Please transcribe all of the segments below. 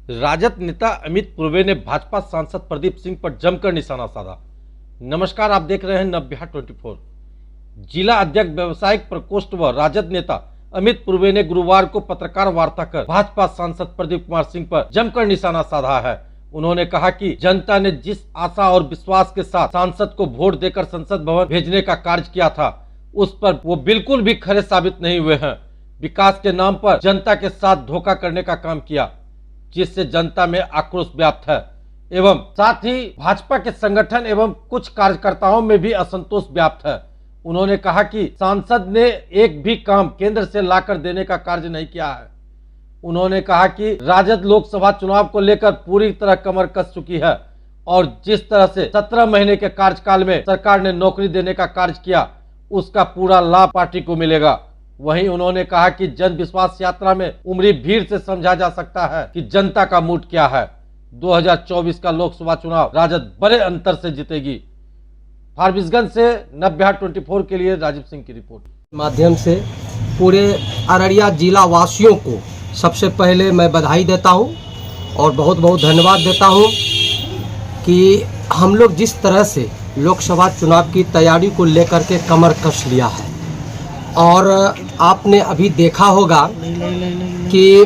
राजद नेता अमित पूर्वे ने भाजपा सांसद प्रदीप सिंह पर जमकर निशाना साधा। नमस्कार, आप देख रहे हैं नवबिहार 24। जिला अध्यक्ष व्यवसायिक प्रकोष्ठ व राजद नेता अमित पूर्वे ने गुरुवार को पत्रकार वार्ता कर भाजपा सांसद प्रदीप कुमार सिंह पर जमकर निशाना साधा है। उन्होंने कहा कि जनता ने जिस आशा और विश्वास के साथ सांसद को वोट देकर संसद भवन भेजने का कार्य किया था, उस पर वो बिल्कुल भी खरे साबित नहीं हुए हैं। विकास के नाम पर जनता के साथ धोखा करने का काम किया, जिससे जनता में आक्रोश व्याप्त है एवं साथ ही भाजपा के संगठन एवं कुछ कार्यकर्ताओं में भी असंतोष व्याप्त है। उन्होंने कहा कि सांसद ने एक भी काम केंद्र से लाकर देने का कार्य नहीं किया है। उन्होंने कहा कि राजद लोकसभा चुनाव को लेकर पूरी तरह कमर कस चुकी है और जिस तरह से 17 महीने के कार्यकाल में सरकार ने नौकरी देने का कार्य किया, उसका पूरा लाभ पार्टी को मिलेगा। वहीं उन्होंने कहा कि जन विश्वास यात्रा में उमड़ी भीड़ से समझा जा सकता है कि जनता का मूड क्या है। 2024 का लोकसभा चुनाव राजद बड़े अंतर से जीतेगी। फारबिसगंज से नवबिहार 24 के लिए राजीव सिंह की रिपोर्ट। माध्यम से पूरे अररिया जिला वासियों को सबसे पहले मैं बधाई देता हूं और बहुत बहुत धन्यवाद देता हूं कि हम लोग जिस तरह से लोकसभा चुनाव की तैयारी को लेकर के कमर कस लिया है। और आपने अभी देखा होगा कि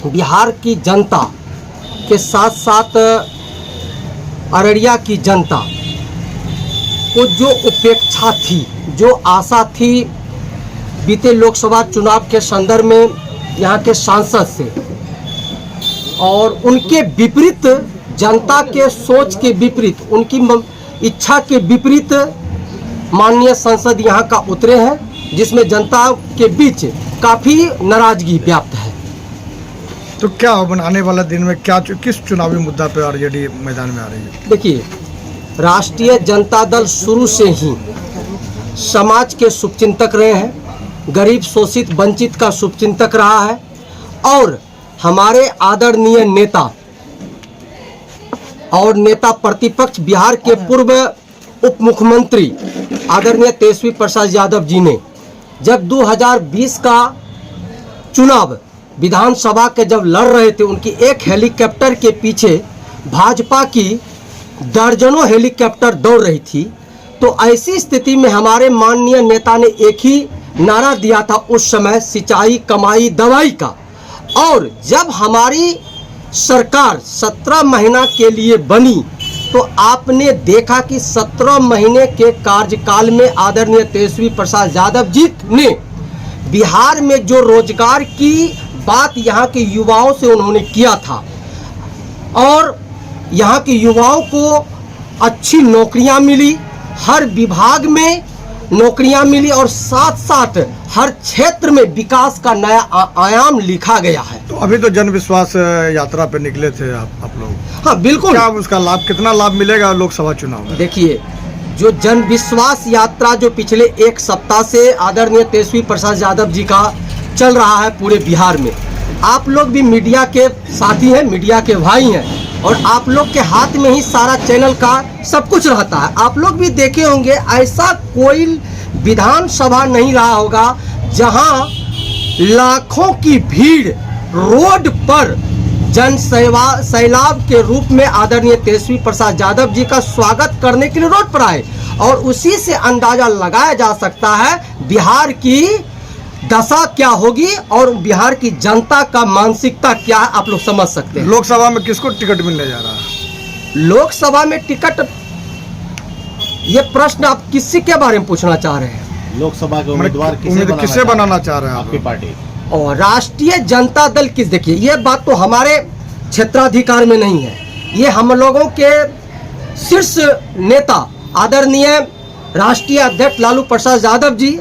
बिहार की जनता के साथ साथ अररिया की जनता को जो उपेक्षा थी, जो आशा थी बीते लोकसभा चुनाव के संदर्भ में यहाँ के सांसद से, और उनके विपरीत, जनता के सोच के विपरीत, उनकी इच्छा के विपरीत माननीय सांसद यहाँ का उतरे हैं, जिसमें जनता के बीच काफ़ी नाराजगी व्याप्त है। तो क्या आने वाला दिन में क्या किस चुनावी मुद्दा पर आरजेडी मैदान में आ रही है? देखिए, राष्ट्रीय जनता दल शुरू से ही समाज के शुभचिंतक रहे हैं, गरीब शोषित वंचित का शुभचिंतक रहा है और हमारे आदरणीय नेता और नेता प्रतिपक्ष बिहार के पूर्व उप मुख्यमंत्री आदरणीय तेजस्वी प्रसाद यादव जी ने जब 2020 का चुनाव विधानसभा के जब लड़ रहे थे, उनकी एक हेलीकॉप्टर के पीछे भाजपा की दर्जनों हेलीकॉप्टर दौड़ रही थी। तो ऐसी स्थिति में हमारे माननीय नेता ने एक ही नारा दिया था उस समय, सिंचाई कमाई दवाई का। और जब हमारी सरकार 17 महीना के लिए बनी तो आपने देखा कि 17 महीने के कार्यकाल में आदरणीय तेजस्वी प्रसाद यादव जी ने बिहार में जो रोजगार की बात यहाँ के युवाओं से उन्होंने किया था और यहाँ के युवाओं को अच्छी नौकरियाँ मिली, हर विभाग में नौकरियाँ मिली और साथ साथ हर क्षेत्र में विकास का नया आयाम लिखा गया है। तो अभी तो जन विश्वास यात्रा पे निकले थे आप लोग। हाँ बिल्कुल। क्या उसका लाभ, कितना लाभ मिलेगा लोकसभा चुनाव में? देखिए, जो जन विश्वास यात्रा जो पिछले एक सप्ताह से आदरणीय तेजस्वी प्रसाद यादव जी का चल रहा है पूरे बिहार में, आप लोग भी मीडिया के साथी हैं, मीडिया के भाई हैं और आप लोग के हाथ में ही सारा चैनल का सब कुछ रहता है। आप लोग भी देखे होंगे, ऐसा कोई विधानसभा नहीं रहा होगा जहां लाखों की भीड़ रोड पर जन सैलाब के रूप में आदरणीय तेजस्वी प्रसाद यादव जी का स्वागत करने के लिए रोड पर आए। और उसी से अंदाजा लगाया जा सकता है बिहार की दशा क्या होगी और बिहार की जनता का मानसिकता क्या है, आप लोग समझ सकते हैं। लोकसभा में किसको टिकट मिलने जा रहा है? लोकसभा में टिकट, ये प्रश्न आप किसी के बारे में पूछना चाह रहे हैं? लोकसभा के उम्मीदवार किसे बनाना चाह रहे हैं आपकी पार्टी? और राष्ट्रीय जनता दल किस, देखिए ये बात तो हमारे क्षेत्राधिकार में नहीं है, ये हम लोगों के शीर्ष नेता आदरणीय राष्ट्रीय अध्यक्ष लालू प्रसाद यादव जी,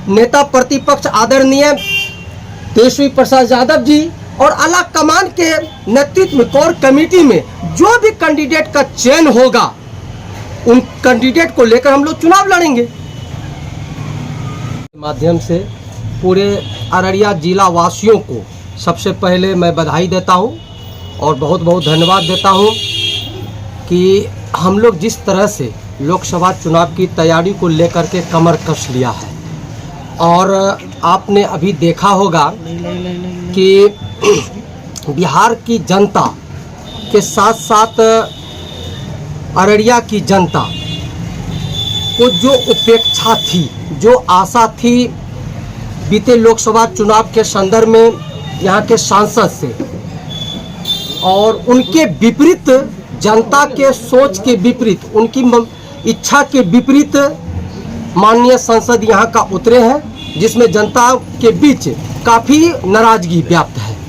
नेता प्रतिपक्ष आदरणीय तेजस्वी प्रसाद यादव जी और आला कमान के नेतृत्व में कोर कमेटी में जो भी कैंडिडेट का चयन होगा, उन कैंडिडेट को लेकर हम लोग चुनाव लड़ेंगे। माध्यम से पूरे अररिया जिला वासियों को सबसे पहले मैं बधाई देता हूं और बहुत बहुत धन्यवाद देता हूं कि हम लोग जिस तरह से लोकसभा चुनाव की तैयारी को लेकर के कमर कस लिया है। और आपने अभी देखा होगा कि बिहार की जनता के साथ साथ अररिया की जनता को जो उपेक्षा थी, जो आशा थी बीते लोकसभा चुनाव के संदर्भ में यहाँ के सांसद से, और उनके विपरीत, जनता के सोच के विपरीत, उनकी इच्छा के विपरीत माननीय सांसद यहाँ का उतरे हैं, जिसमें जनता के बीच काफ़ी नाराजगी व्याप्त है।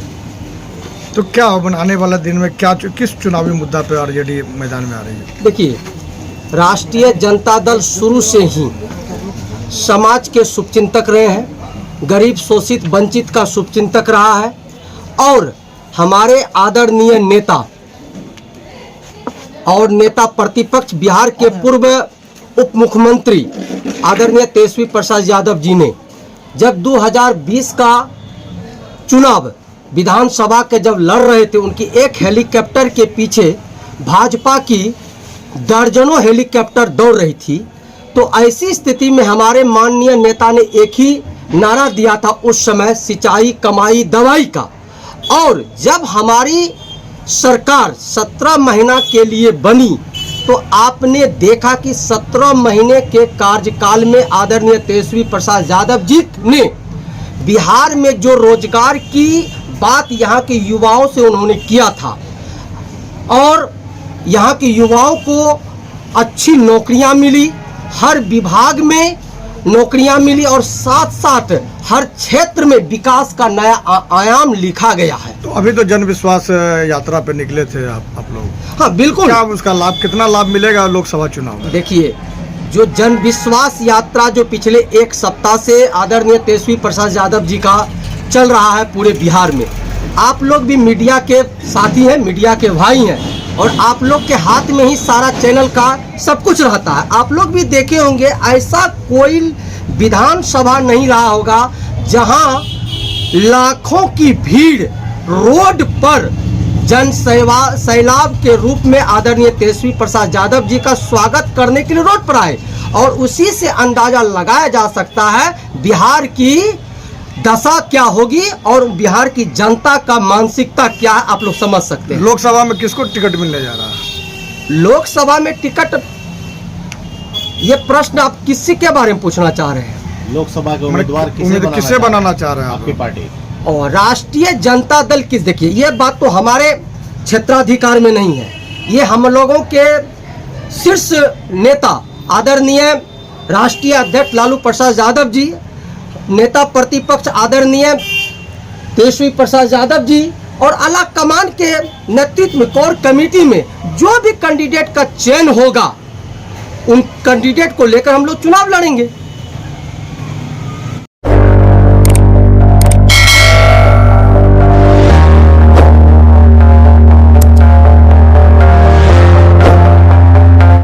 तो क्या होगा आने वाला दिन में, क्या किस चुनावी मुद्दा पे आरजेडी मैदान में आ रही है? देखिए, राष्ट्रीय जनता दल शुरू से ही समाज के शुभचिंतक रहे हैं, गरीब शोषित वंचित का शुभचिंतक रहा है, और हमारे आदरणीय नेता और नेता प्रतिपक्ष बिहार के पूर्व उप मुख्यमंत्री आदरणीय तेजस्वी प्रसाद यादव जी ने जब 2020 का चुनाव विधानसभा के जब लड़ रहे थे, उनकी एक हेलीकॉप्टर के पीछे भाजपा की दर्जनों हेलीकॉप्टर दौड़ रही थी। तो ऐसी स्थिति में हमारे माननीय नेता ने एक ही नारा दिया था उस समय, सिंचाई कमाई दवाई का। और जब हमारी सरकार 17 महीना के लिए बनी तो आपने देखा कि 17 महीने के कार्यकाल में आदरणीय तेजस्वी प्रसाद यादव जी ने बिहार में जो रोजगार की बात यहाँ के युवाओं से उन्होंने किया था, और यहाँ के युवाओं को अच्छी नौकरियाँ मिली, हर विभाग में नौकरियां मिली, और साथ साथ हर क्षेत्र में विकास का नया आयाम लिखा गया है। तो अभी तो जन विश्वास यात्रा पे निकले थे आप लोग। हाँ बिल्कुल। क्या उसका लाभ, कितना लाभ मिलेगा लोकसभा चुनाव में? देखिए, जो जन विश्वास यात्रा जो पिछले एक सप्ताह से आदरणीय तेजस्वी प्रसाद यादव जी का चल रहा है पूरे बिहार में, आप लोग भी मीडिया के साथी हैं, मीडिया के भाई हैं, और आप लोग के हाथ में ही सारा चैनल का सब कुछ रहता है। आप लोग भी देखे होंगे, ऐसा कोई विधानसभा नहीं रहा होगा जहां लाखों की भीड़ रोड पर जन सैलाब के रूप में आदरणीय तेजस्वी प्रसाद यादव जी का स्वागत करने के लिए रोड पर आए। और उसी से अंदाजा लगाया जा सकता है बिहार की दशा क्या होगी और बिहार की जनता का मानसिकता क्या है, आप लोग समझ सकते हैं। लोकसभा में किसको टिकट मिलने जा रहा है? लोकसभा में टिकट, ये प्रश्न आप किसी के बारे में पूछना चाह रहे हैं? लोकसभा के उम्मीदवार किसे बनाना चाह रहे हैं आपकी पार्टी? और राष्ट्रीय जनता दल किस, देखिए ये बात तो हमारे क्षेत्राधिकार में नहीं है, ये हम लोगों के शीर्ष नेता आदरणीय राष्ट्रीय अध्यक्ष लालू प्रसाद यादव जी, नेता प्रतिपक्ष आदरणीय तेजस्वी प्रसाद यादव जी, और आला कमान के नेतृत्व में कोर कमेटी में जो भी कैंडिडेट का चयन होगा, उन कैंडिडेट को लेकर हम लोग चुनाव लड़ेंगे।